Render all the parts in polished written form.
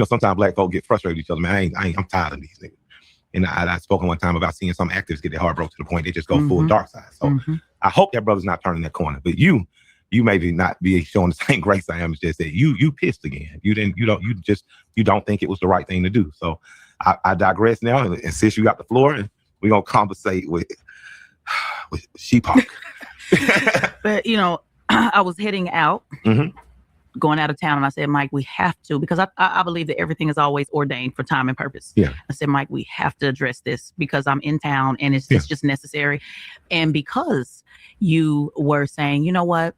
sometimes black folk get frustrated with each other. Man, I'm tired of these niggas. And I spoken one time about seeing some actors get their heart broke to the point they just go full dark side. So I hope that brother's not turning that corner. But you maybe not be showing the same grace I am. It's just that you pissed again. You don't think it was the right thing to do. So I digress now. And since you got the floor, and we're gonna conversate with Sheepak. But I was heading out. Going out of town, and I said, Mike, we have to, because I believe that everything is always ordained for time and purpose. Yeah. I said, Mike, we have to address this because I'm in town and it's just necessary. And because you were saying, you know what,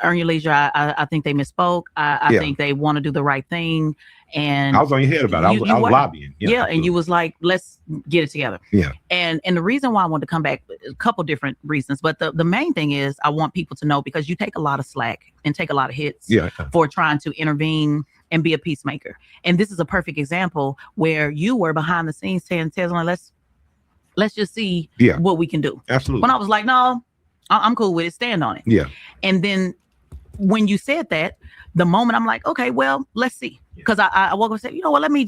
earn your leisure. I think they misspoke. I think they want to do the right thing. And I was on your head about it. I was lobbying. Yeah, and you was like, let's get it together. Yeah. And the reason why I wanted to come back, a couple different reasons, but the main thing is I want people to know, because you take a lot of slack and take a lot of hits for trying to intervene and be a peacemaker. And this is a perfect example where you were behind the scenes saying, Tezlyn, let's just see what we can do. Absolutely. When I was like, no, I'm cool with it. Stand on it. Yeah. And then when you said that, the moment I'm like, okay, well, let's see. Because I woke up and said, you know what, let me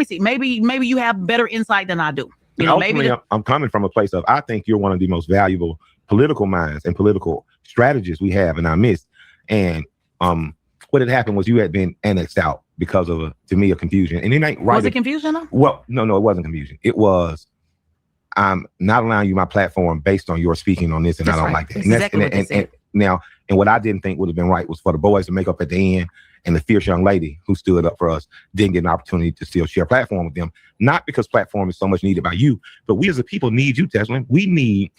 see. Maybe you have better insight than I do. Maybe I'm coming from a place of, I think you're one of the most valuable political minds and political strategists we have in our midst. And what had happened was you had been annexed out because of, to me, a confusion. And it ain't right. Was it confusion though? Well, no, it wasn't confusion. It was, I'm not allowing you my platform based on your speaking on this, and I don't like that. That's exactly what they said. And what I didn't think would have been right was for the boys to make up at the end, and the fierce young lady who stood up for us didn't get an opportunity to still share a platform with them. Not because platform is so much needed by you, but we as a people need you, Tezlyn. We need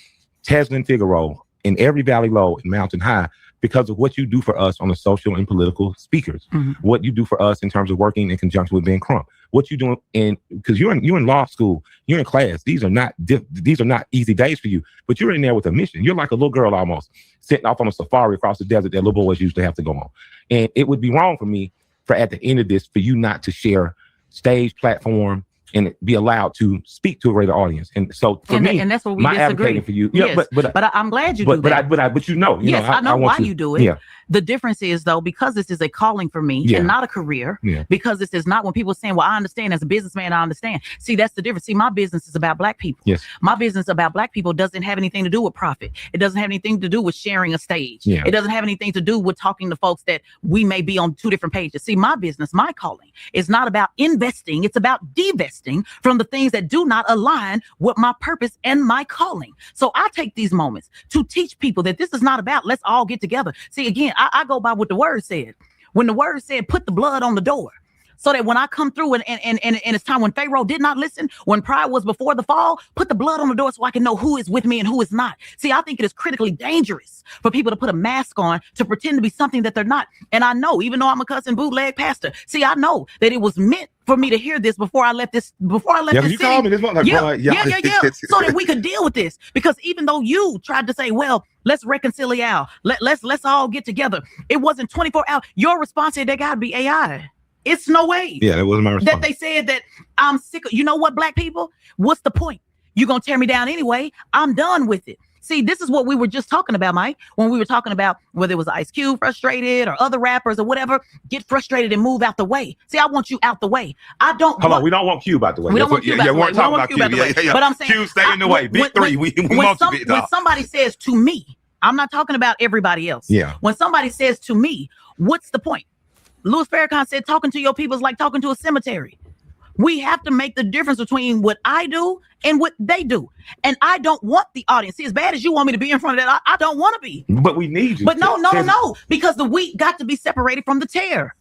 Tezlyn Figaro in every valley low and mountain high because of what you do for us on the social and political speakers. What you do for us in terms of working in conjunction with Ben Crump. What you doing because you're in law school, you're in class. These are not easy days for you, but you're in there with a mission. You're like a little girl almost sitting off on a safari across the desert that little boys used to have to go on. And it would be wrong for me at the end of this for you not to share stage, platform, and be allowed to speak to a greater audience. And so for me, and that's what we my disagree. Advocating for you. Yes, but I'm glad you do that. But I know why you do it. Yeah. The difference is though, because this is a calling for me and not a career, because this is not when people are saying, well, I understand as a businessman, I understand. See, that's the difference. See, my business is about black people. Yes. My business about black people doesn't have anything to do with profit. It doesn't have anything to do with sharing a stage. Yeah. It doesn't have anything to do with talking to folks that we may be on two different pages. See, my business, my calling is not about investing. It's about divesting from the things that do not align with my purpose and my calling. So I take these moments to teach people that this is not about let's all get together. See, again, I go by what the word said. When the word said, put the blood on the door, so that when I come through and it's time when Pharaoh did not listen, when pride was before the fall, put the blood on the door so I can know who is with me and who is not. See, I think it is critically dangerous for people to put a mask on to pretend to be something that they're not. And I know, even though I'm a cousin bootleg pastor, see, I know that it was meant for me to hear this before I left this. You called me this morning. So that we could deal with this. Because even though you tried to say, well, let's reconcile, let's all get together. It wasn't 24 hours. Your response said, there gotta be AI. It's no way. Yeah, that wasn't my response. That they said that I'm sick of, you know what, black people? What's the point? You're going to tear me down anyway. I'm done with it. See, this is what we were just talking about, Mike, when we were talking about whether it was Ice Cube frustrated or other rappers or whatever. Get frustrated and move out the way. See, I want you out the way. I don't. Hold on, we don't want Cube out the way. We don't want Cube out the way. We weren't talking about Cube. But I'm saying, Cube, stay in the way. Big three. When somebody says to me, I'm not talking about everybody else. Yeah. When somebody says to me, what's the point? Louis Farrakhan said, talking to your people is like talking to a cemetery. We have to make the difference between what I do and what they do. And I don't want the audience. See, as bad as you want me to be in front of that, I don't want to be. But we need you. But no. Because the wheat got to be separated from the tare.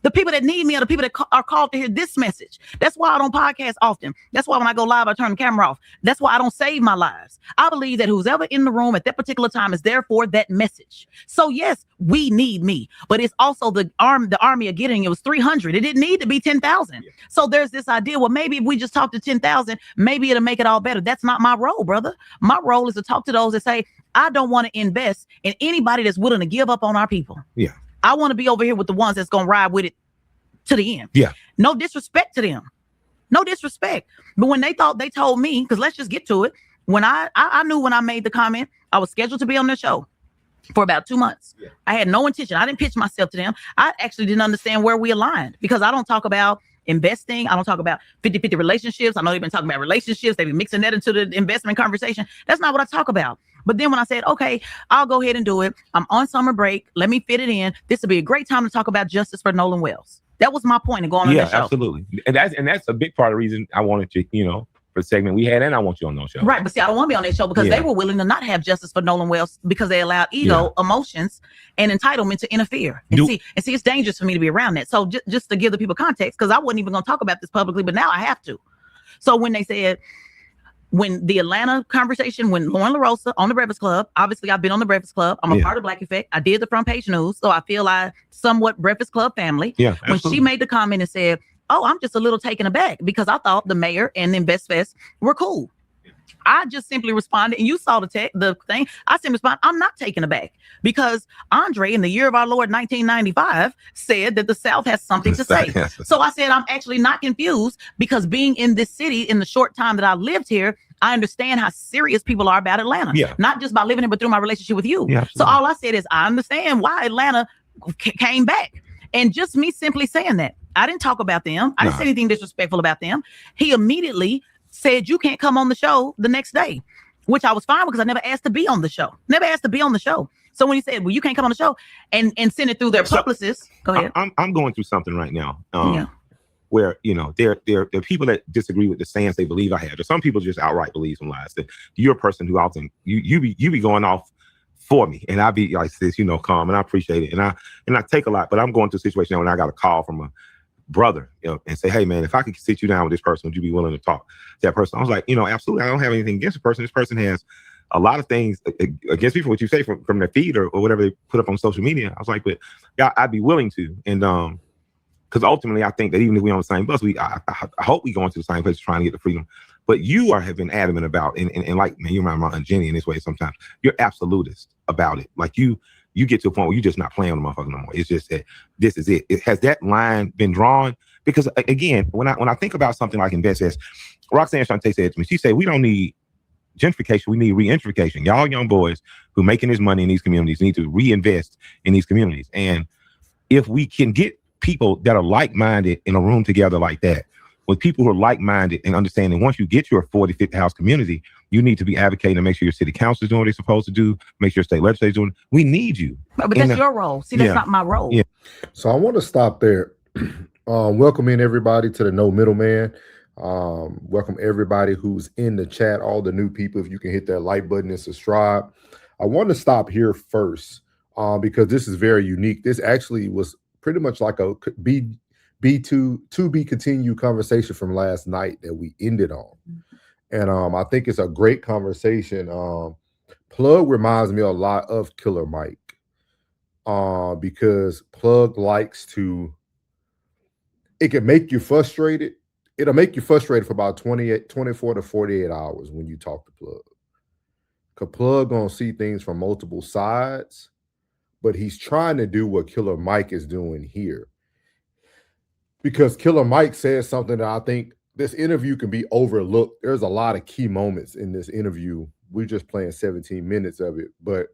The people that need me are the people that are called to hear this message. That's why I don't podcast often. That's why when I go live, I turn the camera off. That's why I don't save my lives. I believe that who's ever in the room at that particular time is there for that message. So yes, we need me, but it's also the army of getting, it was 300. It didn't need to be 10,000. Yeah. So there's this idea, well, maybe if we just talk to 10,000, maybe it'll make it all better. That's not my role, brother. My role is to talk to those that say, I don't want to invest in anybody that's willing to give up on our people. Yeah. I want to be over here with the ones that's going to ride with it to the end. Yeah. No disrespect to them. No disrespect. But when they thought they told me, because let's just get to it. When I knew when I made the comment, I was scheduled to be on their show. for about 2 months. Yeah. I had no intention. I didn't pitch myself to them. I actually didn't understand where we aligned because I don't talk about investing. I don't talk about 50-50 relationships. I know they've been talking about relationships. They've been mixing that into the investment conversation. That's not what I talk about. But then when I said, okay, I'll go ahead and do it. I'm on summer break. Let me fit it in. This will be a great time to talk about justice for Nolan Wells. That was my point of going on that show. Yeah, absolutely. And that's a big part of the reason I wanted to, for the segment we had, and I want you on those shows. Right, but see, I don't want to be on that show because they were willing to not have justice for Nolan Wells because they allowed ego, emotions, and entitlement to interfere. And see, it's dangerous for me to be around that. So just to give the people context, because I wasn't even going to talk about this publicly, but now I have to. So when they said, when the Atlanta conversation, when Lauren LaRosa on the Breakfast Club, obviously I've been on the Breakfast Club. I'm a part of Black Effect. I did the front page news, so I feel like somewhat Breakfast Club family. Yeah, when she made the comment and said, oh, I'm just a little taken aback because I thought the mayor and InvestFest were cool. I just simply responded, and you saw the thing. I simply responded, I'm not taken aback because Andre, in the year of our Lord 1995, said that the South has something to say. So I said, I'm actually not confused because being in this city in the short time that I lived here, I understand how serious people are about Atlanta. Yeah. Not just by living it, but through my relationship with you. Yeah, so all I said is, I understand why Atlanta came back. And just me simply saying that. I didn't talk about them. I didn't say anything disrespectful about them. He immediately said, you can't come on the show the next day, which I was fine because I never asked to be on the show. So when he said, well, you can't come on the show and send it through their publicists. Go ahead. I'm going through something right now where, there are people that disagree with the sayings they believe I have. There's some people just outright believe some lies. That you're a person who often, you be going off for me, and I be like this, calm, and I appreciate it, and I take a lot. But I'm going through a situation now when I got a call from a brother, and say, hey man, if I could sit you down with this person, would you be willing to talk to that person? I was like, absolutely. I don't have anything against the person. This person has a lot of things against me for what you say from their feed or whatever they put up on social media. I was like, but yeah, I'd be willing to, and because ultimately I think that even if we're on the same bus, I hope we go into the same place trying to get the freedom. But you have been adamant about, and like, man, you remind me of Aunt Jenny in this way sometimes. You're absolutist about it. Like you get to a point where you're just not playing with the motherfucker no more. It's just that this is it. Has that line been drawn? Because again, when I think about something like InvestFest, Roxanne Shante said to me, she said, we don't need gentrification, we need re-gentrification. Y'all young boys who making this money in these communities need to reinvest in these communities. And if we can get people that are like-minded in a room together like that, with people who are like-minded and understanding, once you get your 40, 50 house community, you need to be advocating to make sure your city council is doing what they're supposed to do, make sure state legislature is doing. We need you. But that's your role. See, that's not my role. Yeah. So I want to stop there. Welcome in everybody to the No Middleman. Welcome everybody who's in the chat, all the new people. If you can hit that like button and subscribe. I want to stop here first because this is very unique. This actually was pretty much like a to be continued conversation from last night that we ended on. And I think it's a great conversation. Plug reminds me a lot of Killer Mike because Plug likes to, it can make you frustrated. It'll make you frustrated for about 24 to 48 hours when you talk to Plug. Because Plug gonna see things from multiple sides, but he's trying to do what Killer Mike is doing here. Because Killer Mike says something that I think this interview can be overlooked. There's a lot of key moments in this interview. We're just playing 17 minutes of it. But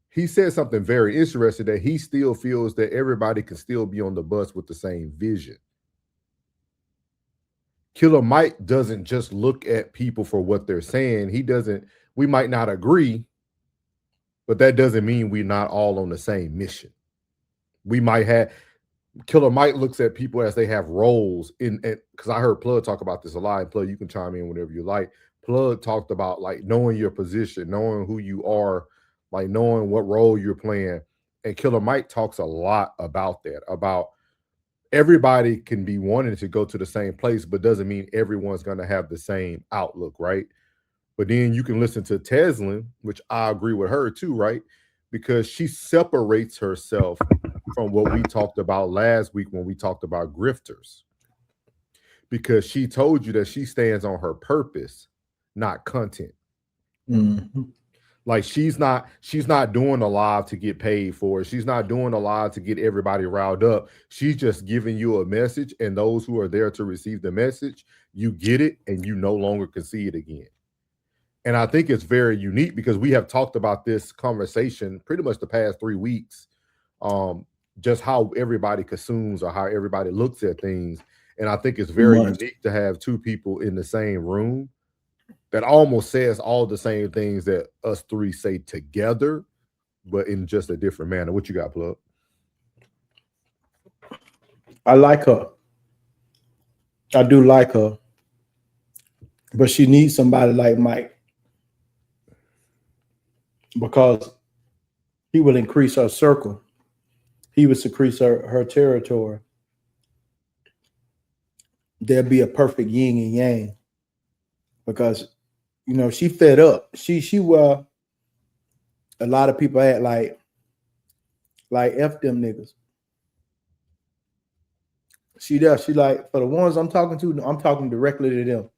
he said something very interesting, that he still feels that everybody can still be on the bus with the same vision. Killer Mike doesn't just look at people for what they're saying. He doesn't, we might not agree, but that doesn't mean we're not all on the same mission. We might have, Killer Mike looks at people as they have roles in, because I heard Plug talk about this a lot. And Plug, you can chime in whenever you like. Plug talked about like knowing your position, knowing who you are, like knowing what role you're playing. And Killer Mike talks a lot about that, about everybody can be wanting to go to the same place, but doesn't mean everyone's going to have the same outlook, right? But then you can listen to Tezlyn, which I agree with her too, right? Because she separates herself from what we talked about last week when we talked about grifters. Because she told you that she stands on her purpose, not content. Mm-hmm. Like she's not doing a live to get paid for it. She's not doing a live to get everybody riled up. She's just giving you a message, and those who are there to receive the message, you get it and you no longer can see it again. And I think it's very unique because we have talked about this conversation pretty much the past 3 weeks, just how everybody consumes or how everybody looks at things. And I think it's very unique to have two people in the same room that almost says all the same things that us three say together, but in just a different manner. What you got, Plug? I like her. I do like her. But she needs somebody like Mike. Because he will increase her circle. He will increase her territory. There'll be a perfect yin and yang. Because, you know, she fed up. She a lot of people act like F them niggas. She does. She like, for the ones I'm talking to, I'm talking directly to them.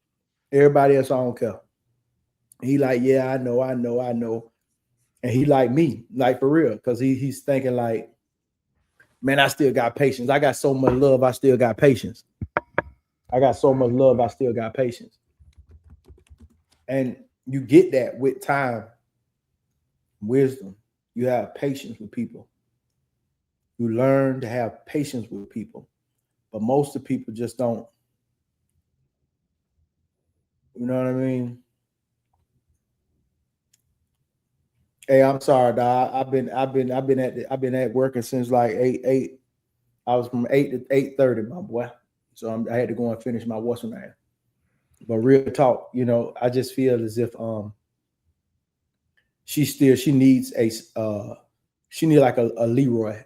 Everybody else, I don't care. He like, yeah, I know. And he like me, like for real, because he's thinking like, man, I still got patience. I got so much love, I still got patience. I got so much love, I still got patience. And you get that with time, wisdom. You have patience with people. You learn to have patience with people. But most of the people just don't. You know what I mean? Hey, I'm sorry, dog. I've been at working since like 8. I was from 8 to 8:30, my boy. So I had to go and finish my what's her name. But real talk, you know, I just feel as if she needs like a Leroy.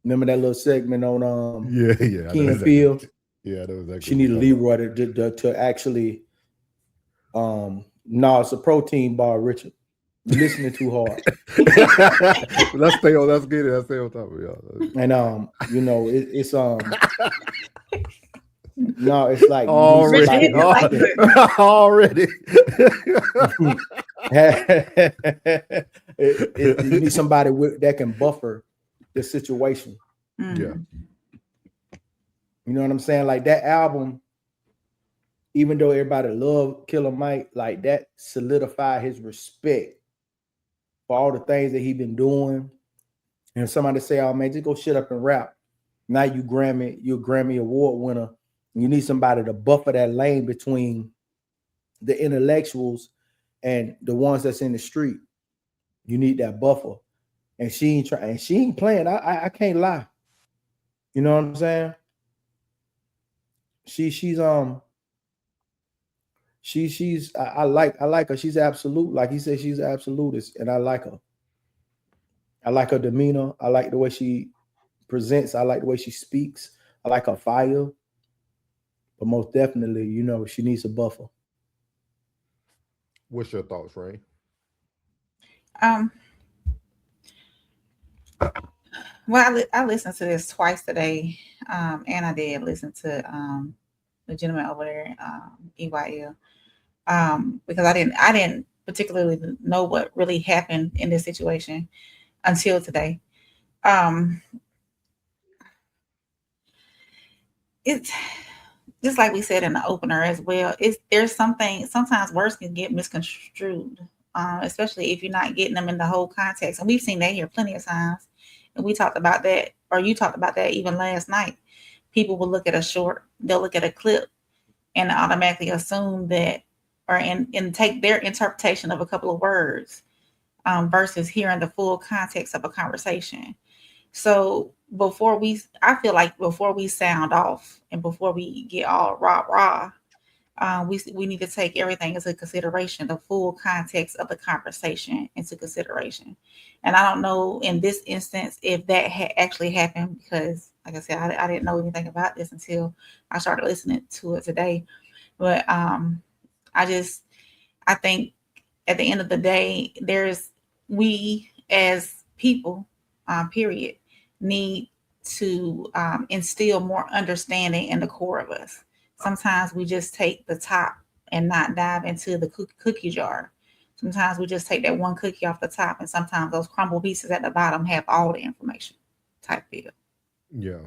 Remember that little segment on Key and Peele? Yeah, that was actually. She need a Leroy to actually no, it's a protein bar, Richard. You're listening too hard. Let's stay on top of y'all. And you know, it's no, it's like already. You need somebody that can buffer the situation. Yeah. You know what I'm saying? Like that album, even though everybody loved Killer Mike, like that solidified his respect for all the things that he been doing. And somebody say, oh man, just go shut up and rap. Now you're a Grammy Award winner. You need somebody to buffer that lane between the intellectuals and the ones that's in the street. You need that buffer. And she ain't playing. I can't lie. You know what I'm saying? I like her. She's absolute. Like he said, she's absolutist, and I like her. I like her demeanor. I like the way she presents. I like the way she speaks. I like her fire. But most definitely, you know, she needs a buffer. What's your thoughts, Ray? Well, I listened to this twice today, and I did listen to the gentleman over there, EYL, because I didn't particularly know what really happened in this situation until today. It's just like we said in the opener as well. There's something, sometimes words can get misconstrued, especially if you're not getting them in the whole context. And we've seen that here plenty of times. And we talked about that, or you talked about that even last night. People will look at a short, they'll look at a clip and automatically assume that, or and take their interpretation of a couple of words versus hearing the full context of a conversation. So I feel like before we sound off and before we get all rah, we need to take everything into consideration, the full context of the conversation into consideration. And I don't know in this instance if that actually happened, because like I said, I didn't know anything about this until I started listening to it today. But I think at the end of the day, we as people, period, need to instill more understanding in the core of us. Sometimes we just take the top and not dive into the cookie jar. Sometimes we just take that one cookie off the top, and sometimes those crumble pieces at the bottom have all the information type deal. Yeah.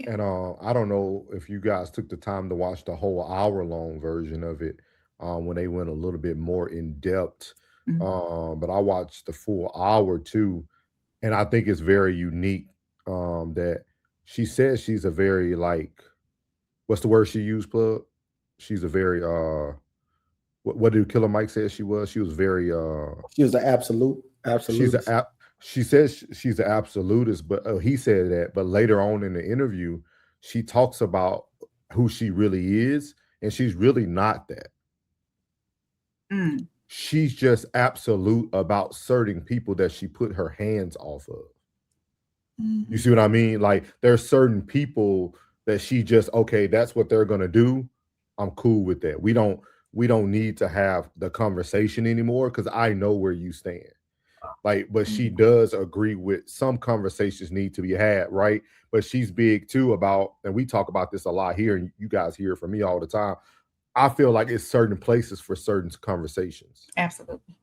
And I don't know if you guys took the time to watch the whole hour-long version of it, when they went a little bit more in depth. Mhm. But I watched the full hour too, and I think it's very unique. That she says she's a very like, what's the word she used, Plug? She's a very what did Killer Mike say she was? She was very She was an absolute, she's absolutist. a she says she's an absolutist, but he said that. But later on in the interview, she talks about who she really is, and she's really not that. Mm. She's just absolute about certain people that she put her hands off of. Mhm. You see what I mean? Like there's certain people that she just, okay, that's what they're gonna do. I'm cool with that. We don't need to have the conversation anymore because I know where you stand. Like, but she does agree with some conversations need to be had, right? But she's big too about, and we talk about this a lot here, and you guys hear it from me all the time. I feel like it's certain places for certain conversations. Absolutely.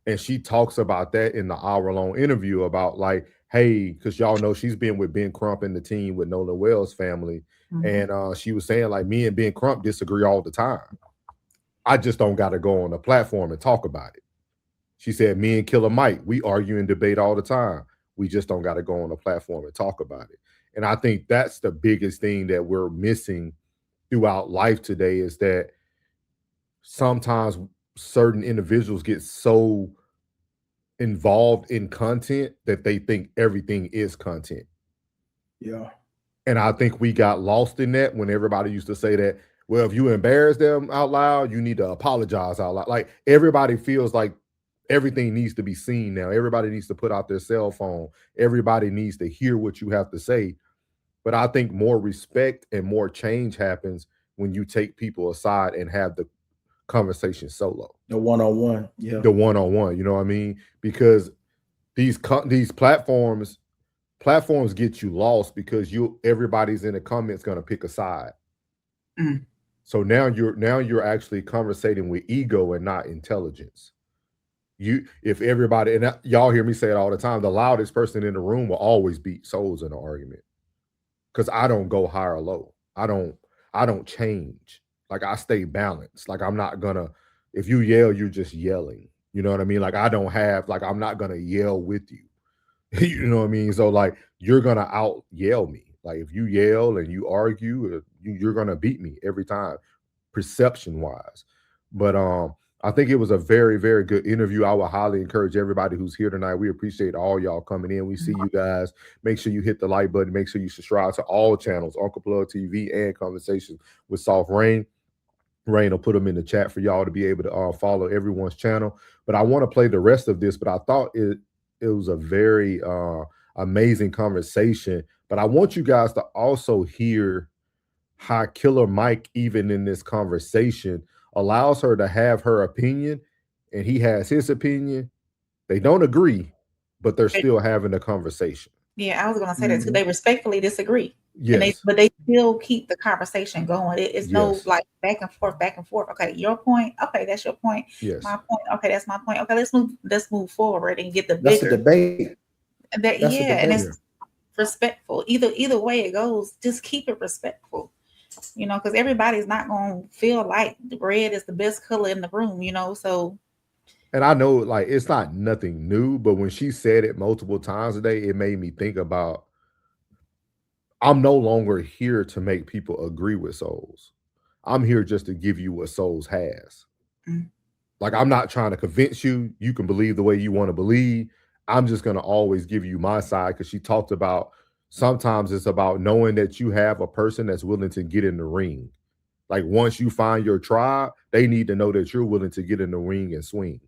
And she talks about that in the hour-long interview about like, hey, because y'all know she's been with Ben Crump and the team with Nolan Wells' family. Mhm. And she was saying, like, me and Ben Crump disagree all the time. I just don't got to go on the platform and talk about it. She said, me and Killer Mike, we argue and debate all the time. We just don't got to go on the platform and talk about it. And I think that's the biggest thing that we're missing throughout life today is that sometimes certain individuals get so involved in content that they think everything is content. Yeah. And I think we got lost in that when everybody used to say that, well, if you embarrass them out loud, you need to apologize out loud. Like everybody feels like everything needs to be seen now. Everybody needs to put out their cell phone. Everybody needs to hear what you have to say. But I think more respect and more change happens when you take people aside and have the conversation solo. The one-on-one. Yeah. The one-on-one, you know what I mean? Because these platforms get you lost because everybody's in the comments going to pick a side. Mm. So now you're actually conversating with ego and not intelligence. If everybody, and y'all hear me say it all the time, the loudest person in the room will always beat souls in an argument. Because I don't go high or low. I don't change. Like I stay balanced. Like I'm not gonna, if you yell, you're just yelling. You know what I mean? Like I'm not gonna yell with you. You know what I mean? So like you're gonna out yell me. Like if you yell and you argue, you're gonna beat me every time, perception wise. But I think it was a very, very good interview. I would highly encourage everybody who's here tonight. We appreciate all y'all coming in. We see you guys. Make sure you hit the like button. Make sure you subscribe to all channels, Uncle Plug TV and Conversations with Soft Rain. Rain will put them in the chat for y'all to be able to follow everyone's channel. But I want to play the rest of this, but I thought it was a very amazing conversation. But I want you guys to also hear how Killer Mike, even in this conversation, allows her to have her opinion, and he has his opinion. They don't agree, but they're still having a conversation. Yeah, I was gonna say that too. They respectfully disagree. And Yes. but they still keep the conversation going. It's no Yes. like back and forth, back and forth. Okay, your point. Okay, that's your point. Yes. My point. Okay, that's my point. Okay, let's move forward and get the That's a bigger. debate. And That's a and debate. it's respectful. Either way it goes, just keep it respectful. You know, because everybody's not gonna feel like the red is the best color in the room. You know, so. And I know, like, it's not nothing new, but when she said it multiple times a day, it made me think about, I'm no longer here to make people agree with souls. I'm here just to give you what souls has. Mm. Like, I'm not trying to convince you. You can believe the way you want to believe. I'm just going to always give you my side, because she talked about sometimes it's about knowing that you have a person that's willing to get in the ring. Like, once you find your tribe, they need to know that you're willing to get in the ring and swing.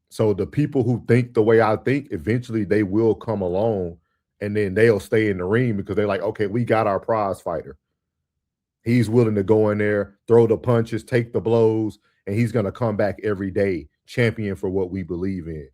So the people who think the way I think, eventually they will come along, and then they'll stay in the ring because they're like, okay, we got our prize fighter. He's willing to go in there, throw the punches, take the blows, and he's going to come back every day, champion for what we believe in.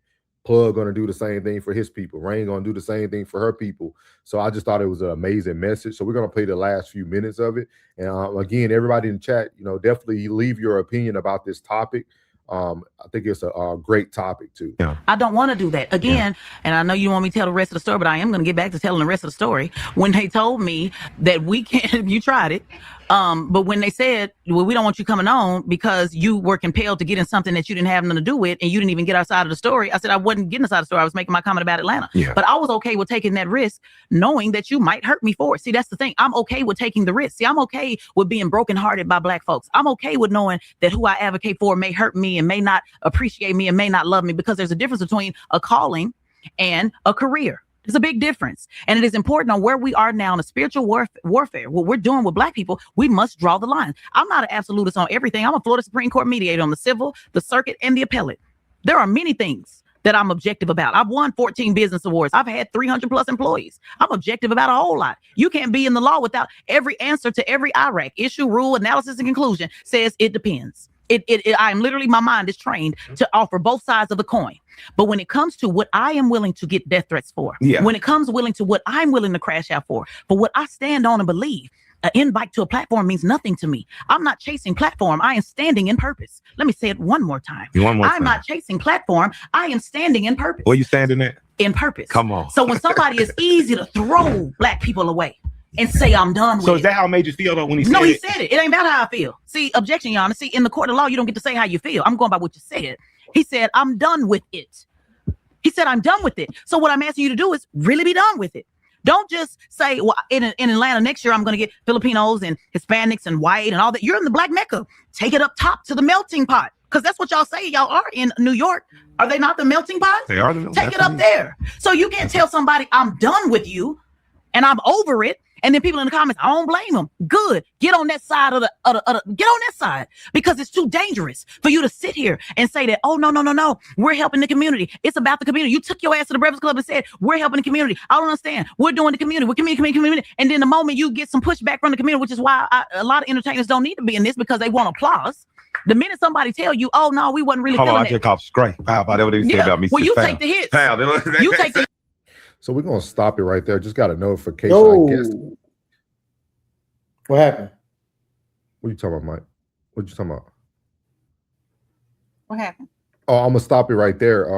Plug going to do the same thing for his people. Rain going to do the same thing for her people. So I just thought it was an amazing message. So we're going to play the last few minutes of it. And again, everybody in the chat, definitely leave your opinion about this topic. I think it's a great topic too. Yeah. I don't want to do that again. And I know you want me to tell the rest of the story, but I am going to get back to telling the rest of the story. When they told me that we can't, you tried it. But when they said, well, we don't want you coming on because you were compelled to get in something that you didn't have nothing to do with, and you didn't even get outside of the story. I said, I wasn't getting outside of the story. I was making my comment about Atlanta. Yeah. But I was okay with taking that risk, knowing that you might hurt me for it. See, that's the thing. I'm okay with taking the risk. See, I'm okay with being brokenhearted by Black folks. I'm okay with knowing that who I advocate for may hurt me and may not appreciate me and may not love me, because there's a difference between a calling and a career. There's a big difference. And it is important on where we are now in the spiritual warfare, what we're doing with Black people, we must draw the line. I'm not an absolutist on everything. I'm a Florida Supreme Court mediator on the civil, the circuit, and the appellate. There are many things that I'm objective about. I've won 14 business awards. I've had 300 plus employees. I'm objective about a whole lot. You can't be in the law without every answer to every IRAC issue, rule, analysis, and conclusion says it depends. I'm literally, my mind is trained to offer both sides of the coin. But when it comes to what I am willing to get death threats for, when it comes willing to what I'm willing to crash out for what I stand on and believe, an invite to a platform means nothing to me. I'm not chasing platform. I am standing in purpose. Let me say it one more time. I'm not chasing platform. I am standing in purpose. Where you standing at? In purpose. Come on. So when somebody is easy to throw Black people away and say I'm done with So it. is that how it made you feel though when he said it? No, he said it. It ain't about how I feel. See, objection, Your Honor. See, in the court of law, you don't get to say how you feel. I'm going by what you said. He said, I'm done with it. He said, I'm done with it. So what I'm asking you to do is really be done with it. Don't just say, well, in Atlanta next year, I'm going to get Filipinos and Hispanics and white and all that. You're in the Black Mecca. Take it up top to the melting pot. Because that's what y'all say y'all are in New York. Are they not the melting pot? They are. Take it up there. So you can't tell somebody I'm done with you and I'm over it. And then people in the comments, I don't blame them. Good. Get on that side of the get on that side, because it's too dangerous for you to sit here and say that, oh, no. We're helping the community. It's about the community. You took your ass to the Breakfast Club and said, we're helping the community. I don't understand. We're doing the community. We're community. And then the moment you get some pushback from the community, which is why a lot of entertainers don't need to be in this, because they want applause. The minute somebody tell you, oh, no, we wasn't really feeling it. I just called straight. How about what they said about me? Well, you take the hits. You take the So we're going to stop it right there. Just got a notification, I guess. What happened? What are you talking about, Mike? What you talking about? What happened? Oh, I'm going to stop it right there.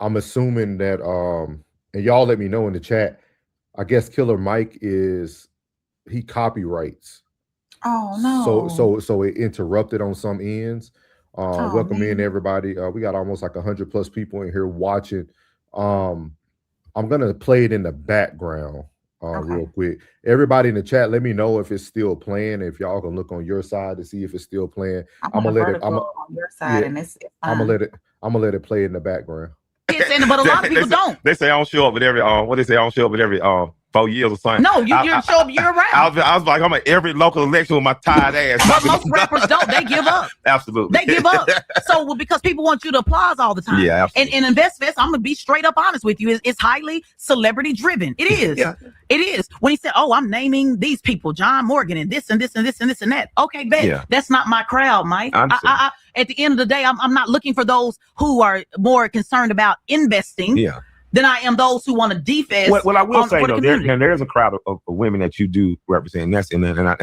I'm assuming that, and y'all let me know in the chat, I guess Killer Mike he copyrights. Oh, no. So it interrupted on some ends. Welcome in, everybody. We got almost like 100 plus people in here watching. I'm gonna play it in the background real quick. Everybody in the chat, let me know if it's still playing. If y'all can look on your side to see if it's still playing. I'm gonna let it. I'm on your side, and it's I'm gonna let it play in the background. But a lot of people don't. They say I don't show up with every what they say I don't show up with every 4 years or something. No, you show up year round. I was like, I'm at every local election with my tied ass. But most rappers don't. They give up. Absolutely. They give up. So because people want you to applause all the time. Yeah, absolutely. And InvestFest, I'm gonna be straight up honest with you, it's highly celebrity driven. It is. Yeah. It is. When he said, oh, I'm naming these people, John Morgan and this and this and this and this and that. Okay, bet. Yeah. That's not my crowd, Mike. I at the end of the day, I'm not looking for those who are more concerned about investing. Yeah. Than I am those who want to defest. Well, I will say though, there is a crowd of women that you do represent, and I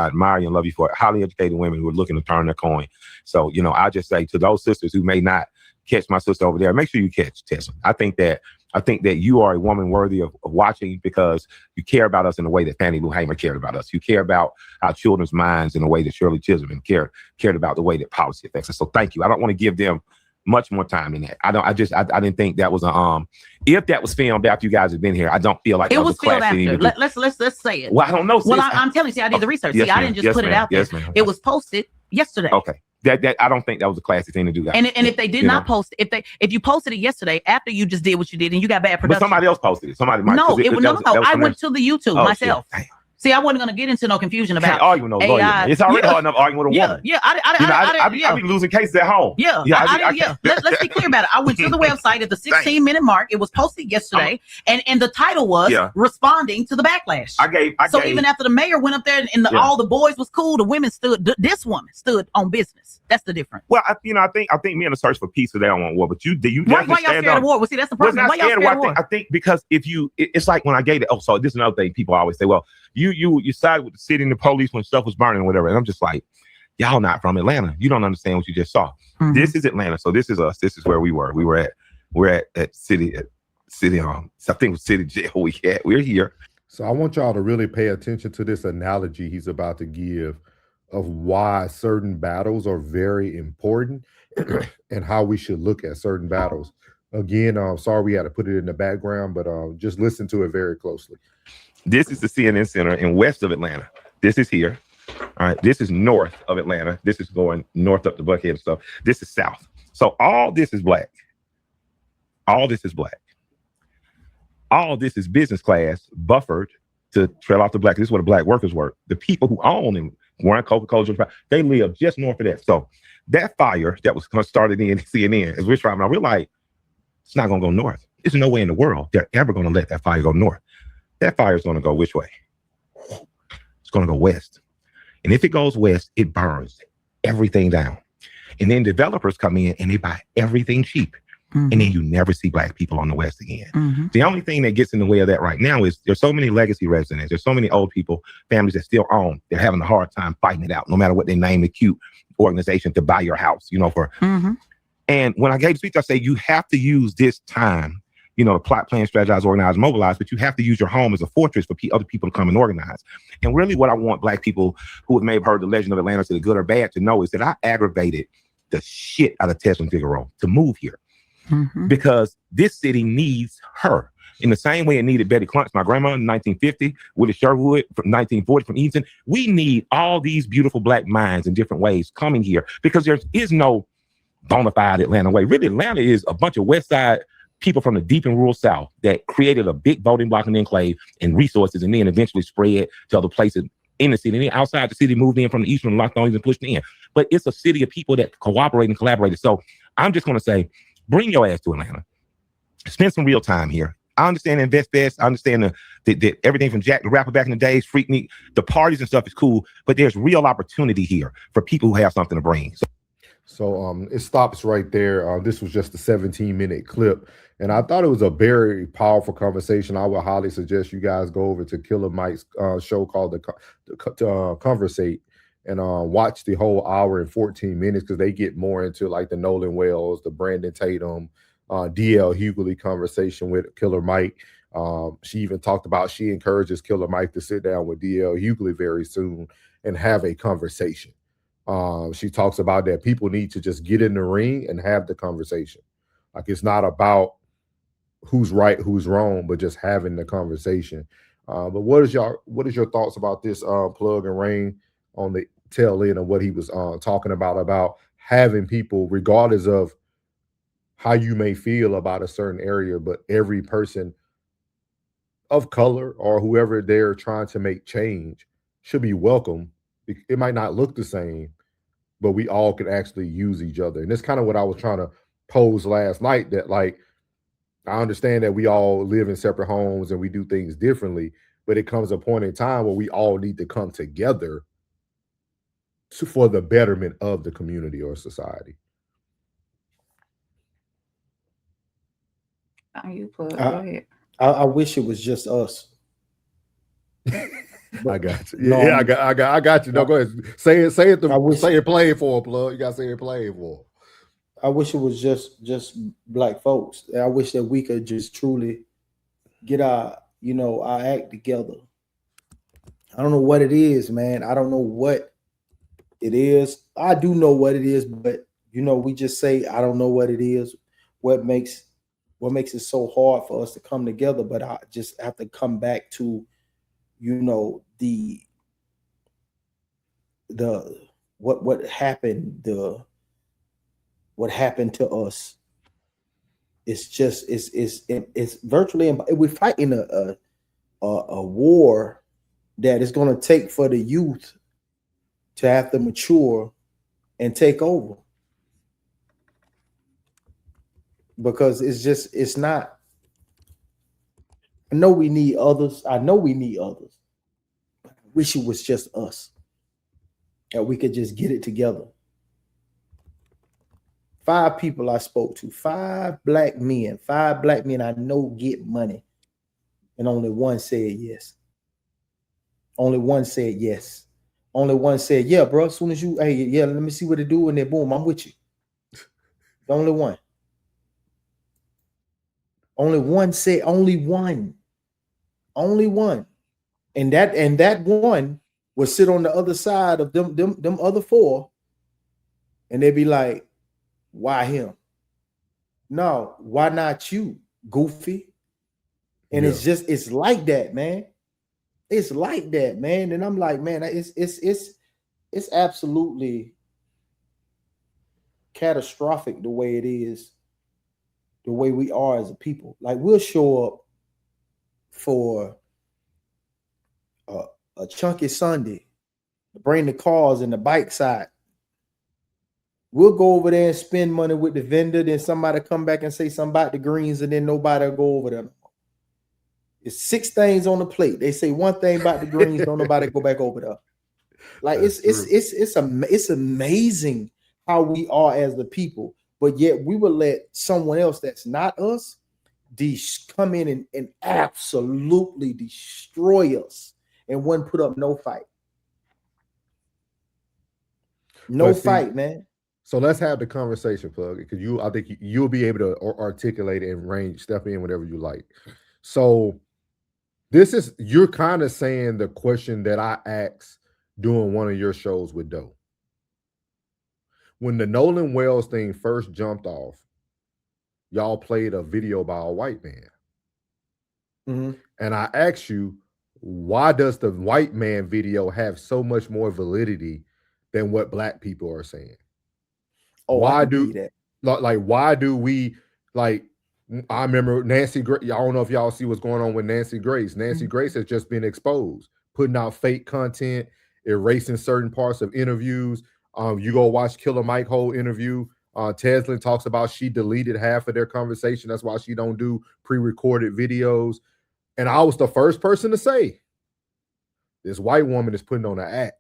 admire you and love you for it. Highly educated women who are looking to turn their coin. So I just say to those sisters who may not catch my sister over there, make sure you catch Tezlyn. I think that you are a woman worthy of watching, because you care about us in the way that Fannie Lou Hamer cared about us. You care about our children's minds in the way that Shirley Chisholm cared about the way that policy affects us. So thank you. I don't want to give them much more time than that. I didn't think that was if that was filmed after you guys had been here, I don't feel like it was filmed after. Let's say it. Well, I don't know. Well, I'm telling you, see, I did the research. Yes, see, I didn't just put it out there. Yes, it was posted yesterday. Okay. That I don't think that was a classy thing to do. That. And if they did not post, if you posted it yesterday after you just did what you did and you got bad production, but somebody else posted it. Somebody might. No, I went to the YouTube myself. See, I wasn't going to get into no confusion about arguing with no lawyer. It's already hard enough arguing with a woman. Yeah, I be losing cases at home. Let's be clear about it. I went to the website at the 16-minute mark. It was posted yesterday, and the title was responding to the backlash. Even after the mayor went up there and all the boys was cool, the women stood. This woman stood on business. That's the difference. Well, I think men are search for peace, so they don't want war. But why y'all scared of war? Well, see, that's the problem. Why y'all scared of war? I think because it's like when I gave it. Oh, so this is another thing people always say. Well, you side with the city and the police when stuff was burning or whatever. And I'm just like, Y'all not from Atlanta. You don't understand what you just saw. Mhm. This is Atlanta. So this is us. This is where we were. We're at city I think it was City Jail. We're here. So I want y'all to really pay attention to this analogy he's about to give of why certain battles are very important and how we should look at certain battles. Again, sorry we had to put it in the background, but just listen to it very closely. This is the CNN Center in west of Atlanta. This is here. All right. This is north of Atlanta. This is going north up to Buckhead and stuff. This is south. So all this is black. All this is black. All this is business class buffered to trail off the black. This is where the black workers work. The people who own and run Coca-Cola, they live just north of that. So that fire that was started in CNN, as we're driving out, we're like, it's not going to go north. There's no way in the world they're ever going to let that fire go north. That fire is going to go which way? It's going to go west. And if it goes west, it burns everything down. And then developers come in and they buy everything cheap. Mm-hmm. And then you never see black people on the West again. Mm-hmm. The only thing that gets in the way of that right now is there's so many legacy residents. There's so many old people, families that still own. They're having a hard time fighting it out, no matter what they name the cute organization to buy your house, for. Mm-hmm. And when I gave the speech, I say you have to use this time, to plot, plan, strategize, organize, mobilize, but you have to use your home as a fortress for other people to come and organize. And really what I want black people who may have heard the legend of Atlanta, to the good or bad, to know is that I aggravated the shit out of Tezlyn Figaro to move here. Mm-hmm. Because this city needs her in the same way it needed Betty Clunch, my grandma in 1950, Willie Sherwood from 1940 from Eaton. We need all these beautiful black minds in different ways coming here because there is no bona fide Atlanta way. Really, Atlanta is a bunch of West Side people from the deep and rural South that created a big voting block and enclave and resources, and then eventually spread to other places in the city. And then outside the city, moved in from the eastern locked on and pushed in. But it's a city of people that cooperate and collaborate. So I'm just going to say, bring your ass to Atlanta. Spend some real time here. I understand Invest Best. I understand the everything from Jack the Rapper back in the days, Freaknik, the parties and stuff is cool, but there's real opportunity here for people who have something to bring. So it stops right there. This was just a 17-minute clip, and I thought it was a very powerful conversation. I would highly suggest you guys go over to Killer Mike's show called the Conversate and watch the whole hour and 14 minutes because they get more into like the Nolan Wells, the Brandon Tatum, DL Hughley conversation with Killer Mike. She even talked about she encourages Killer Mike to sit down with DL Hughley very soon and have a conversation. She talks about that people need to just get in the ring and have the conversation. Like it's not about who's right, who's wrong, but just having the conversation. But what is your thoughts about this Plug and Rain on the tail end of what he was talking about having people, regardless of how you may feel about a certain area, but every person of color or whoever they're trying to make change should be welcome. It might not look the same, but we all can actually use each other. And that's kind of what I was trying to pose last night, that like, I understand that we all live in separate homes and we do things differently, but it comes a point in time where we all need to come together for the betterment of the community or society. You put, go ahead. I wish it was just us. I got you. Yeah, I got you. No, go ahead. Say it. Say it. Play it for a Plug. You got to say it. Play it for. I wish it was just black folks. I wish that we could just truly get our act together. I don't know what it is, man. I don't know what it is. I do know what it is, but we just say I don't know what it is. What makes it so hard for us to come together? But I just have to come back to, what happened, what happened to us. It's virtually, we're fighting a war that is going to take for the youth to have to mature and take over. Because it's not, I know we need others. I wish it was just us, that we could just get it together. 5 people I spoke to, 5 black men I know get money, and only one said yes. Only one said yes. Only one said, yeah, bro, as soon as you, hey, yeah, let me see what it do, and then boom, I'm with you. The only one. Only one said, only one. Only one. And that one would sit on the other side of them other four, and they'd be like, why him? No, why not you, goofy? And it's like that, man. It's like that, man. And I'm like, man, it's absolutely catastrophic the way it is, the way we are as a people. Like, we'll show up for a chunky Sunday, bring the cars and the bike side. We'll go over there and spend money with the vendor, then somebody come back and say something about the greens, and then nobody will go over there. It's 6 things on the plate. They say one thing about the greens, don't nobody go back over there. Like, it's amazing how we are as the people, but yet we will let someone else that's not us come in and absolutely destroy us, and wouldn't put up no fight. No fight, man. So let's have the conversation, Plug, because I think you'll be able to articulate it and range, step in whenever you like. So you're kind of saying the question that I asked doing one of your shows with Doe. When the Nolan Wells thing first jumped off, y'all played a video by a white man. Mm-hmm. And I asked you, why does the white man video have so much more validity than what black people are saying? Oh, why do we, like, I remember Nancy Grace. I don't know if y'all see what's going on with Nancy Grace. Nancy Grace has just been exposed, putting out fake content, erasing certain parts of interviews. You go watch Killer Mike whole interview. Tezlyn talks about she deleted half of their conversation. That's why she don't do pre-recorded videos. And I was the first person to say, this white woman is putting on an act.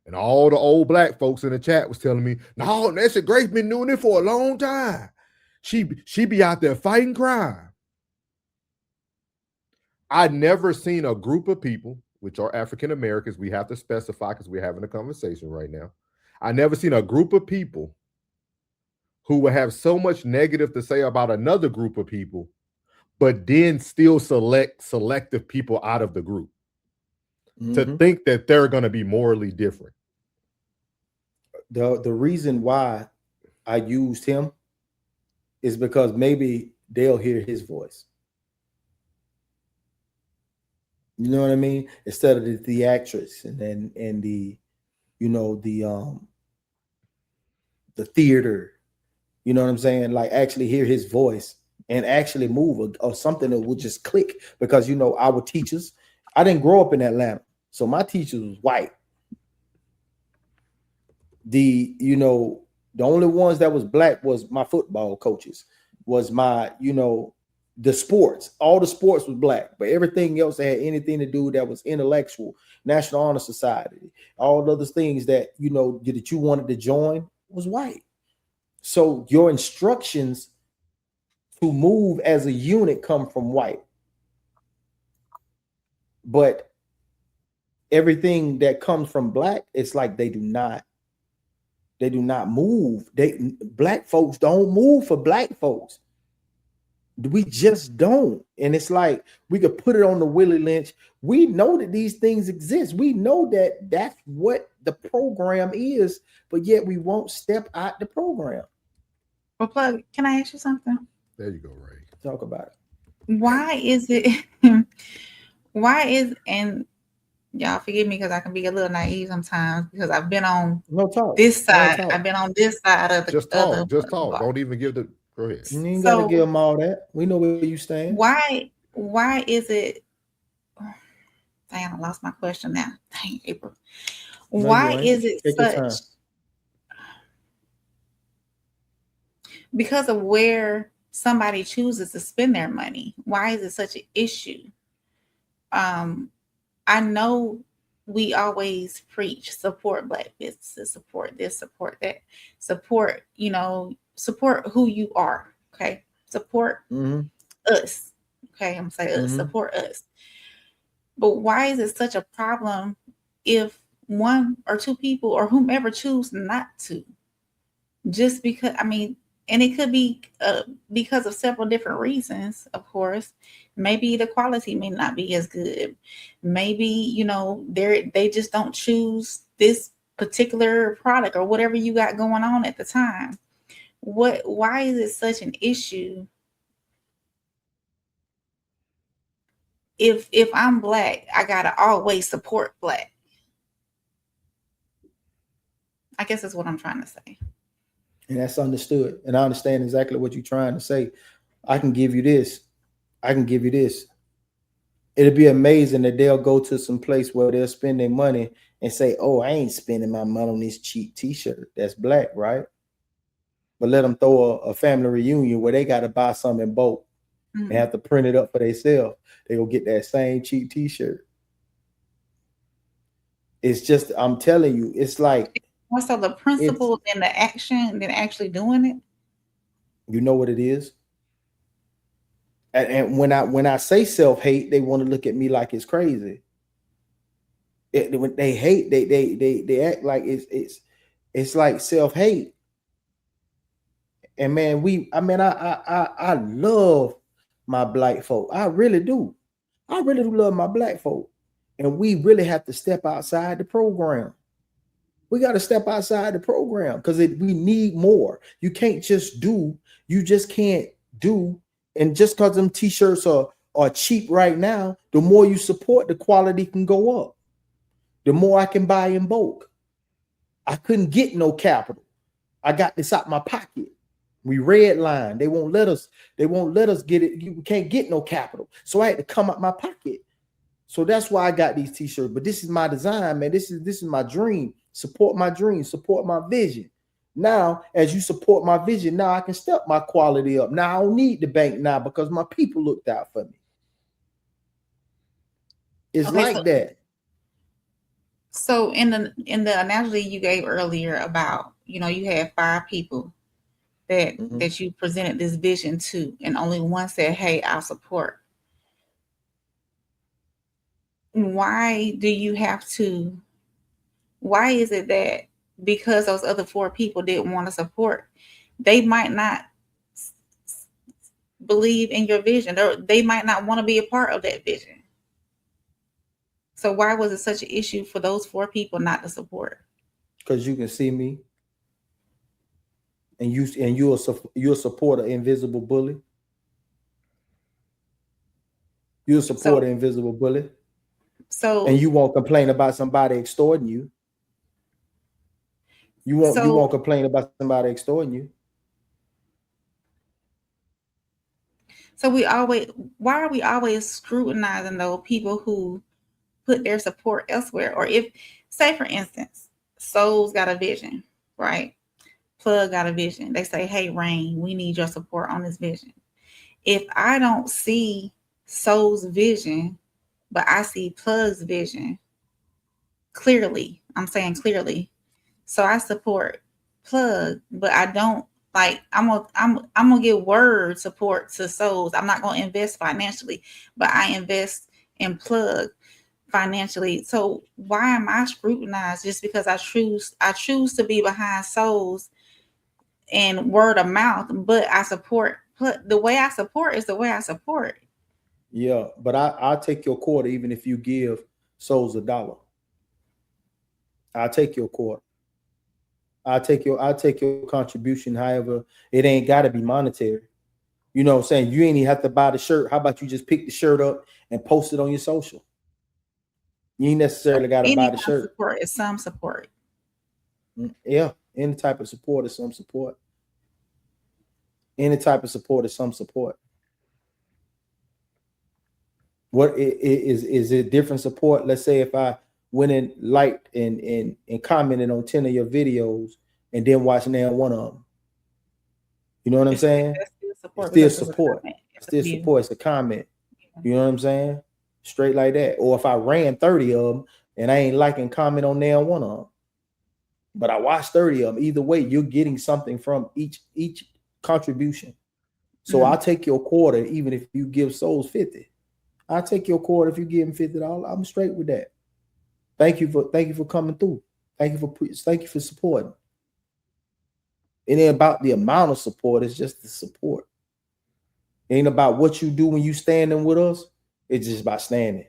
And all the old black folks in the chat was telling me, no, Nancy Grace been doing it for a long time. She be out there fighting crime. I'd never seen a group of people, which are African Americans, we have to specify because we're having a conversation right now. I never seen a group of people who would have so much negative to say about another group of people, but then still select selective people out of the group to think that they're going to be morally different. The reason why I used him is because maybe they'll hear his voice. You know what I mean? Instead of the theatrics and the, you know, the theater, you know what I'm saying? Like, actually hear his voice and actually move or something that will just click. Because, you know, our teachers, I didn't grow up in Atlanta, so my teachers was white. The only ones that was black was my football coaches, was my, you know, the sports. All the sports was black, but everything else that had anything to do that was intellectual, National Honor Society, all the other things that, you know, that you wanted to join was white. So your instructions to move as a unit come from white. But everything that comes from black, it's like they do not move. Black folks don't move for black folks. We just don't. And it's like, we could put it on the Willie Lynch. We know that these things exist. We know that that's what the program is, but yet we won't step out the program. Well, Plug, can I ask you something? There you go, Ray. Talk about it. Why is it, and y'all forgive me because I can be a little naive sometimes, because I've been on this side. I've been on this side of the Just talk. Don't even give the, go ahead. You ain't gotta give them all that. We know where you stand. Why is it, dang, I lost my question now. Dang, April. Why is it such, because of where somebody chooses to spend their money, why is it such an issue? I know we always preach support black businesses, support this, support that, support, you know, support who you are. Okay. Support us. Okay. I'm saying us, support us. But why is it such a problem if one or two people or whomever choose not to, just because, I mean, and it could be because of several different reasons, of course. Maybe the quality may not be as good. Maybe, you know, they just don't choose this particular product or whatever you got going on at the time. Why is it such an issue? If I'm Black, I gotta always support Black. I guess that's what I'm trying to say. And that's understood. And I understand exactly what you're trying to say. I can give you this. I can give you this. It'll be amazing that they'll go to some place where they'll spend their money and say, oh, I ain't spending my money on this cheap t-shirt. That's Black, right? But let them throw a family reunion where they got to buy something in bulk and have to print it up for themselves. They go get that same cheap t-shirt. It's just, I'm telling you, it's like, also the principle and the action than actually doing it. You know what it is? And when I say self-hate, they want to look at me like it's crazy. When they hate, they act like it's like self-hate. And man, I love my Black folk. I really do. I really do love my Black folk. And we really have to step outside the program. We got to step outside the program because we need more. You can't just do, you just can't do. And just because them t-shirts are cheap right now, the more you support, the quality can go up. The more I can buy in bulk. I couldn't get no capital. I got this out my pocket. We redline. They won't let us get it. You can't get no capital. So I had to come out my pocket. So that's why I got these t-shirts. But this is my design, man. This is my dream. Support my dream, support my vision. Now, as you support my vision, now I can step my quality up. Now I don't need the bank now because my people looked out for me. It's okay, like that. So in the analogy you gave earlier about, you know, you had 5 people that you presented this vision to, and only one said, hey, I'll support. Why is it that because those other 4 people didn't want to support, they might not believe in your vision, or they might not want to be a part of that vision? So why was it such an issue for those 4 people not to support? Because you can see me, and you'll support an invisible bully. You'll support an invisible bully. So and you won't complain about somebody extorting you. You won't complain about somebody extorting you. So why are we always scrutinizing those people who put their support elsewhere? Or if, say for instance, Soul's got a vision, right? Plug got a vision. They say, hey, Rain, we need your support on this vision. If I don't see Soul's vision, but I see Plug's vision clearly, I'm saying clearly, so I support Plug, but I don't, like, I'm gonna give word support to Souls. I'm not gonna invest financially, but I invest in Plug financially. So why am I scrutinized just because I choose to be behind Souls and word of mouth, but I support Plug? The way I support is the way I support. Yeah, but I'll take your quarter even if you give Souls $1. I'll take your quarter. I'll take your contribution. However, it ain't got to be monetary. You know what I'm saying? You ain't even have to buy the shirt. How about you just pick the shirt up and post it on your social? You ain't necessarily got to buy the shirt. Support is some support. Yeah, any type of support is some support. Any type of support is some support. What is it different support? Let's say if I went and liked and commented on 10 of your videos and then watched now one of them. You know what I'm saying? It's still support. It's still support. It's a comment. You know what I'm saying? Straight like that. Or if I ran 30 of them and I ain't liking comment on now one of them, but I watched 30 of them. Either way, you're getting something from each contribution. So I'll take your quarter even if you give Souls 50. I'll take your quarter if you give him $50. I'm straight with that. Thank you for coming through. Thank you for supporting. It ain't about the amount of support, it's just the support. It ain't about what you do when you standing with us. It's just about standing.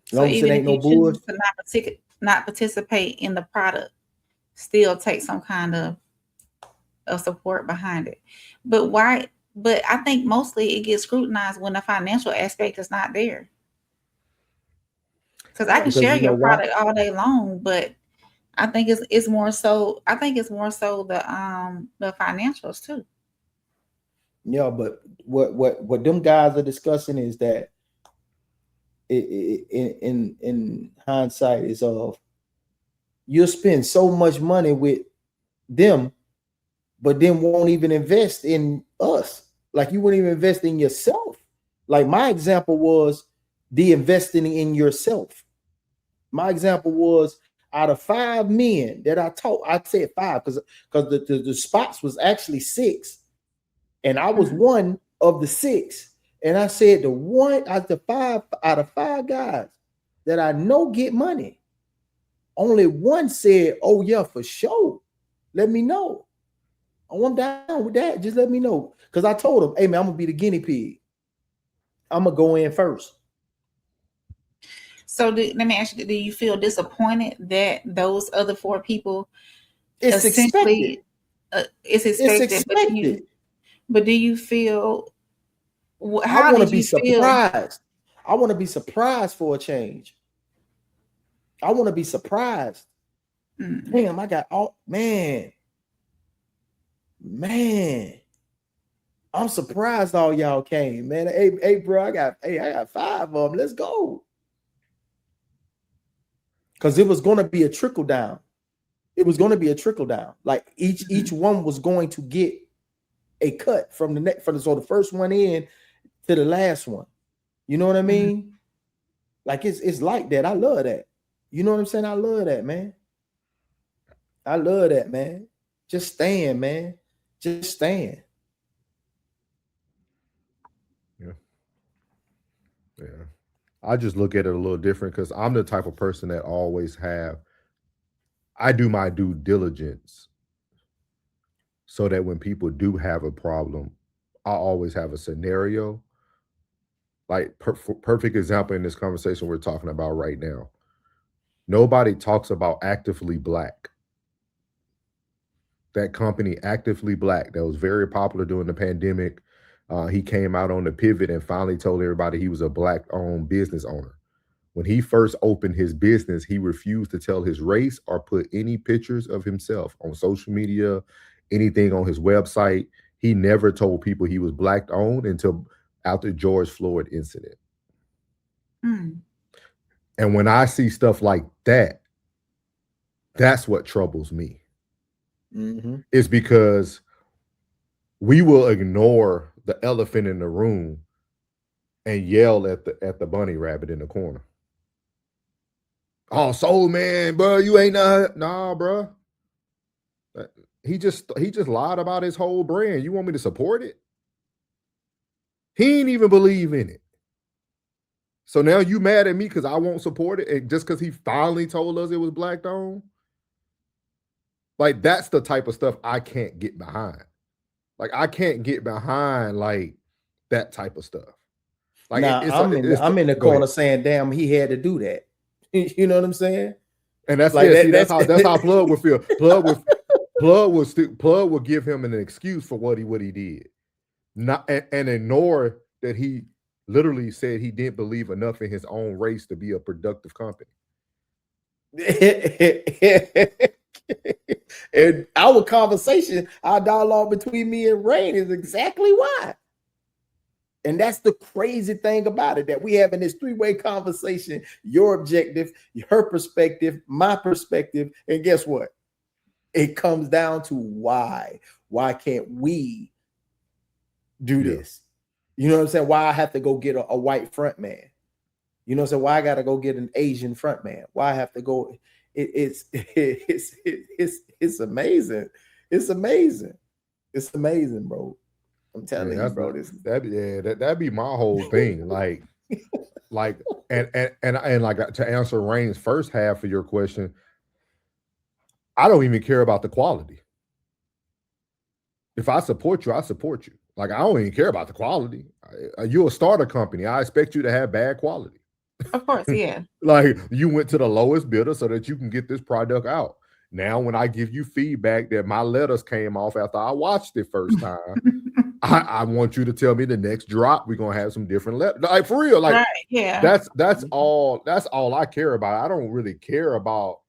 So even if you choose to not participate in the product, still take some kind of support behind it. But why? But I think mostly it gets scrutinized when the financial aspect is not there. Because I can share your product all day long, but I think it's more so. I think it's more so the financials too. Yeah, but what them guys are discussing is that in hindsight is of you'll spend so much money with them, but then won't even invest in us. Like you wouldn't even invest in yourself. Like my example was the investing in yourself. My example was out of 5 men that I taught, I said 5 because the spots was actually 6, and I was one of the 6. And I said the one out of 5 guys that I know get money, only one said, "Oh yeah, for sure. Let me know. I'm down with that. Just let me know." Because I told him, "Hey man, I'm gonna be the guinea pig. I'm gonna go in first." So let me ask you: do you feel disappointed that those other 4 people? It's expected. It's expected. But do you feel? How I want to be feel? Surprised. I want to be surprised for a change. I want to be surprised. Damn, I got all man. I'm surprised all y'all came, man. Hey, bro, I got 5 of them. Let's go. Because it was going to be a trickle down. It was going to be a trickle down. Like each one was going to get a cut from the next, so the first one in to the last one. You know what I mean? Like it's like that. I love that. You know what I'm saying? I love that, man. I love that, man. Just stand, man. Just stand. Yeah. I just look at it a little different because I'm the type of person that I do my due diligence so that when people do have a problem, I always have a scenario. Like perfect example in this conversation we're talking about right now. Nobody talks about Actively Black. That company, Actively Black, that was very popular during the pandemic. He came out on the pivot and finally told everybody he was a Black-owned business owner. When he first opened his business, he refused to tell his race or put any pictures of himself on social media, anything on his website. He never told people he was Black-owned until after George Floyd incident. And when I see stuff like that, that's what troubles me. It's because we will ignore the elephant in the room and yell at the bunny rabbit in the corner. Oh, Soul Man, bro, you ain't nah, bro. He just lied about his whole brand. You want me to support it? He ain't even believe in it. So now you mad at me because I won't support it, and just because he finally told us it was Black-owned? Like, that's the type of stuff I can't get behind. Like, I can't get behind like that type of stuff. Like, I'm in the corner saying, "Damn, he had to do that." You know what I'm saying? And that's like that's how Plug would feel. Plug would give him an excuse for what he did, and ignore that he literally said he didn't believe enough in his own race to be a productive company. And our conversation, our dialogue between me and Rain is exactly why. And that's the crazy thing about it, that we having this 3-way conversation, your objective, her perspective, my perspective. And guess what? It comes down to why. Why can't we do this? You know what I'm saying? Why I have to go get a white front man? You know what I'm saying? Why I got to go get an Asian front man? Why I have to go? It's amazing. It's amazing. It's amazing, bro. I'm telling you, bro. That'd be my whole thing. Like, Like, and like to answer Rain's first half of your question, I don't even care about the quality. If I support you, I support you. Like, I don't even care about the quality. You're a starter company. I expect you to have bad quality. Of course, yeah. Like, you went to the lowest bidder so that you can get this product out. Now, when I give you feedback that my letters came off after I watched it first time, I want you to tell me the next drop we're gonna have some different letters. Like, for real, like, right, yeah. That's all I care about. I don't really care about.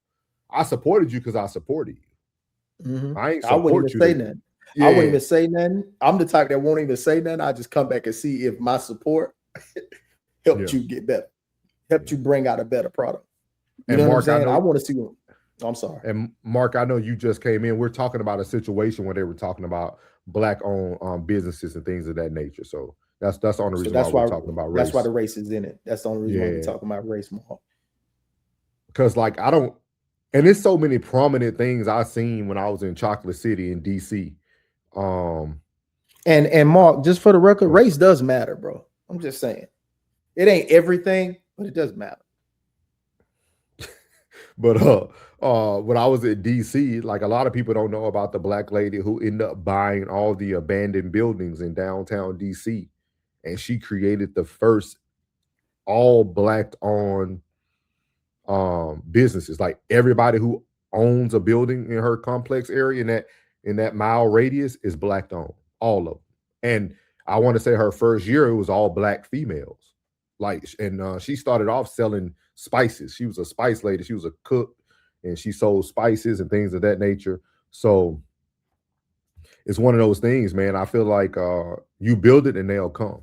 I supported you because I supported you. Mm-hmm. I ain't I wouldn't support even you. say nothing. Yeah. I wouldn't even say nothing. I'm the type that won't even say nothing. I just come back and see if my support helped you get better, helped you bring out a better product. You know Mark, what I'm saying? I want to see what. I'm sorry. And Mark, I know you just came in. We're talking about a situation where they were talking about Black-owned businesses and things of that nature. So that's the only reason why we're talking about race. That's why the race is in it. That's the only reason why we're talking about race more. Because, like, I don't, and there's so many prominent things I seen when I was in Chocolate City in DC. And Mark, just for the record, race does matter, bro. I'm just saying, it ain't everything, but it does matter. But when I was at DC, like, a lot of people don't know about the Black lady who ended up buying all the abandoned buildings in downtown DC, and she created the first all Black-owned businesses. Like, everybody who owns a building in her complex area in that mile radius is Black-owned, all of them. And I want to say her first year it was all Black females. Like, and she started off selling spices. She was a spice lady. She was a cook, and she sold spices and things of that nature. So it's one of those things, man. I feel like you build it and they'll come.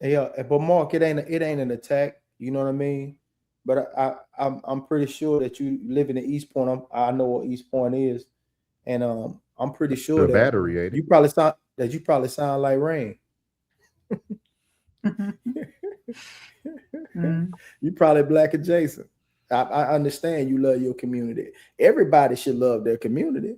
Yeah, but Mark, it ain't an attack. You know what I mean? But I'm pretty sure that you live in the East Point. I know what East Point is, and I'm pretty sure the that battery, ain't it? you probably sound like Rain. You probably Black adjacent. I understand you love your community. Everybody should love their community.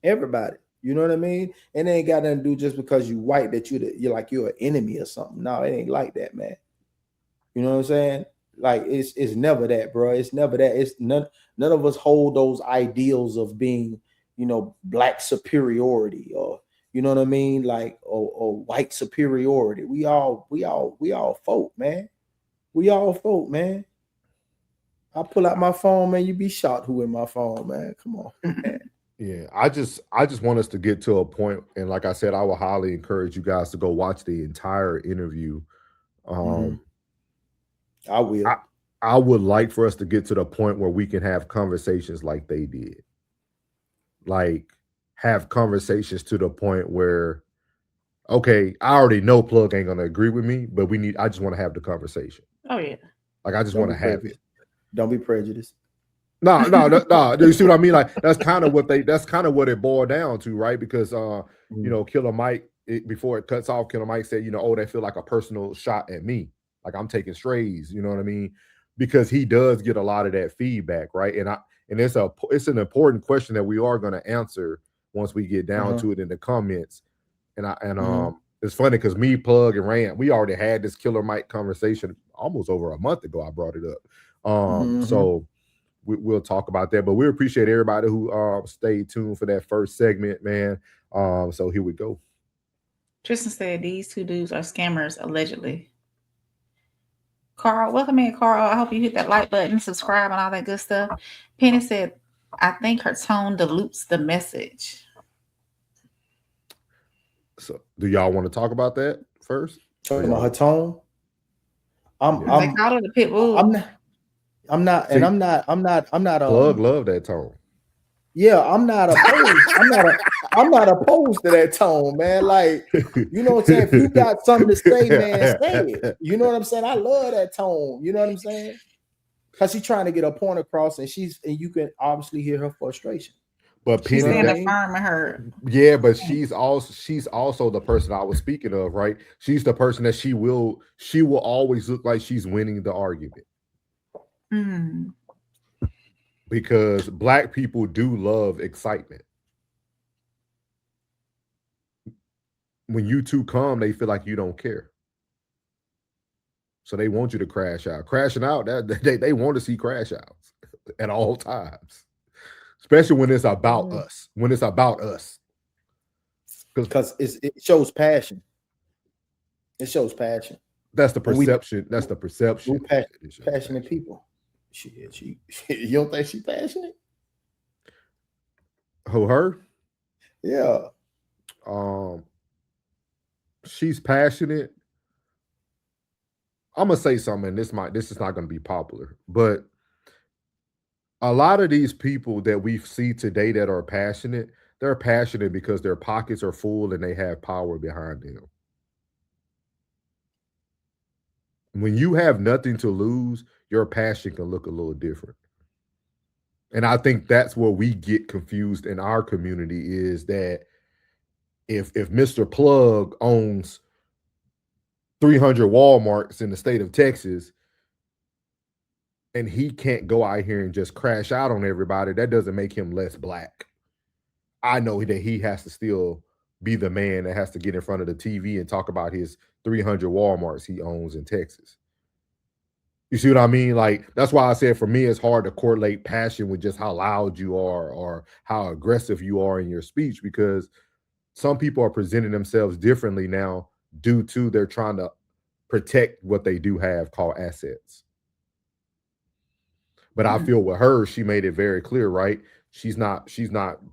Everybody, you know what I mean? And it ain't got nothing to do just because you white that you're an enemy or something. No, it ain't like that, man. You know what I'm saying? Like, it's never that, bro. It's never that. It's none of us hold those ideals of being, Black superiority, or you know what I mean, like, or white superiority. We all folk, man. We all folk, man. I pull out my phone, man. You be shocked who in my phone, man. Come on, man. Yeah, I just want us to get to a point, and like I said, I will highly encourage you guys to go watch the entire interview. I will. I would like for us to get to the point where we can have conversations like they did. Like, have conversations to the point where, okay, I already know Plug ain't gonna agree with me, but I just want to have the conversation. Oh yeah. Like, I just want to have it. Don't be prejudiced. No. You see what I mean? Like, that's kind of what it boiled down to, right? Because Killer Mike, before it cuts off, Killer Mike said, they feel like a personal shot at me. Like, I'm taking strays, you know what I mean? Because he does get a lot of that feedback, right? And it's an important question that we are going to answer once we get down to it in the comments. And it's funny because me, Plug, and Rand, we already had this Killer Mike conversation almost over a month ago. I brought it up. So we'll talk about that. But we appreciate everybody who stayed tuned for that first segment, man. So here we go. Tristan said these two dudes are scammers, allegedly. Carl, welcome in, Carl. I hope you hit that like button, subscribe, and all that good stuff. Penny said, I think her tone dilutes the message. So do y'all want to talk about that first? Talking about her tone? They call her the pit bull. I'm not Plug love that tone. Yeah, I'm not opposed. I'm not opposed to that tone, man. Like, you know what I'm saying? If you got something to say, man, say it. You know what I'm saying? I love that tone. You know what I'm saying? Because she's trying to get a point across, and you can obviously hear her frustration. But she's affirming her. Yeah, but she's also the person I was speaking of, right? She's the person that she will always look like she's winning the argument. Because Black people do love excitement. When you two come, they feel like you don't care. So they want you to crash out. Crashing out, they want to see crash outs at all times. Especially when it's about us. When it's about us. Because it shows passion. It shows passion. That's the perception. That's the perception. We're passionate people. She you don't think she's passionate? Who, her? Yeah. She's passionate. I'm gonna say something. This is not gonna be popular, but a lot of these people that we see today that are passionate, they're passionate because their pockets are full and they have power behind them. When you have nothing to lose, your passion can look a little different. And I think that's where we get confused in our community, is that if Mr. Plug owns 300 Walmarts in the state of Texas and he can't go out here and just crash out on everybody, that doesn't make him less black. I know that he has to still be the man that has to get in front of the TV and talk about his 300 Walmarts he owns in Texas. You see what I mean? Like, that's why I said for me, it's hard to correlate passion with just how loud you are or how aggressive you are in your speech, because some people are presenting themselves differently now due to they're trying to protect what they do have called assets. But I feel with her, she made it very clear, right? She's not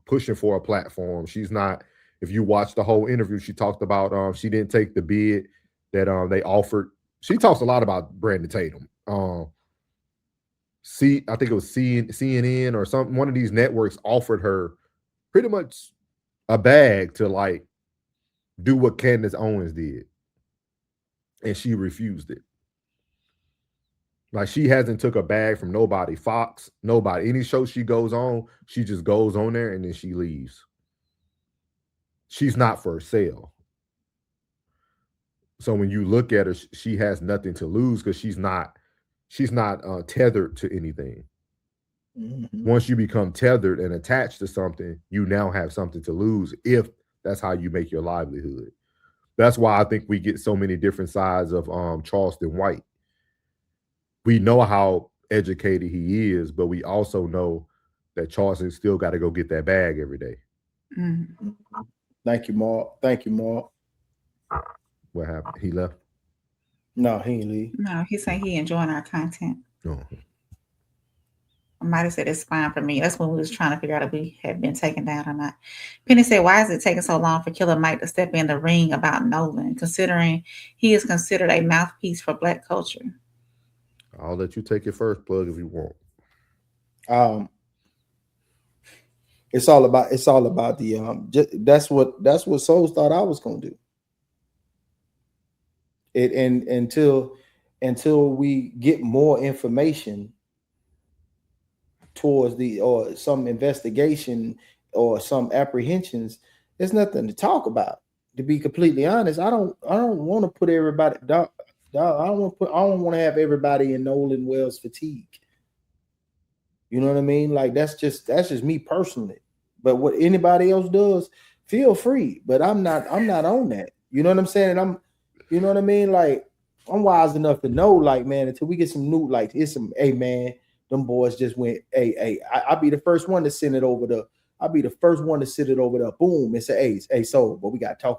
pushing for a platform. She's not, if you watch the whole interview, she talked about she didn't take the bid that they offered. She talks a lot about Brandon Tatum. I think it was CNN or something. One of these networks offered her pretty much a bag to like do what Candace Owens did, and she refused it. Like, she hasn't took a bag from nobody, Fox, nobody. Any show she goes on, she just goes on there and then she leaves. She's not for sale. So when you look at her, she has nothing to lose because she's not tethered to anything. Mm-hmm. Once you become tethered and attached to something, you now have something to lose if that's how you make your livelihood. That's why I think we get so many different sides of Charleston White. We know how educated he is, but we also know that Charleston still got to go get that bag every day. Mm-hmm. Thank you, Mark. Thank you, Mark. What happened? He left? No, he ain't leave. No, he said he enjoying our content. Oh. I might have said it's fine for me. That's when we was trying to figure out if we had been taken down or not. Penny said, why is it taking so long for Killer Mike to step in the ring about Nolan, considering he is considered a mouthpiece for Black culture? I'll let you take it first, Plug, if you want. It's all about the that's what Souls thought I was gonna do. It and until we get more information towards or some investigation or some apprehensions, there's nothing to talk about. To be completely honest, I don't want to put everybody down. I don't want to have everybody in Nolan Wells fatigue. You know what I mean? Like, that's just me personally. But what anybody else does, feel free. But I'm not on that. You know what I'm saying? And you know what I mean? Like, I'm wise enough to know, like, man, until we get some new, like, it's some, hey man, them boys just went, I'll be the first one to send it over I'll be the first one to send it over boom, and say, hey, so, but we gotta talk about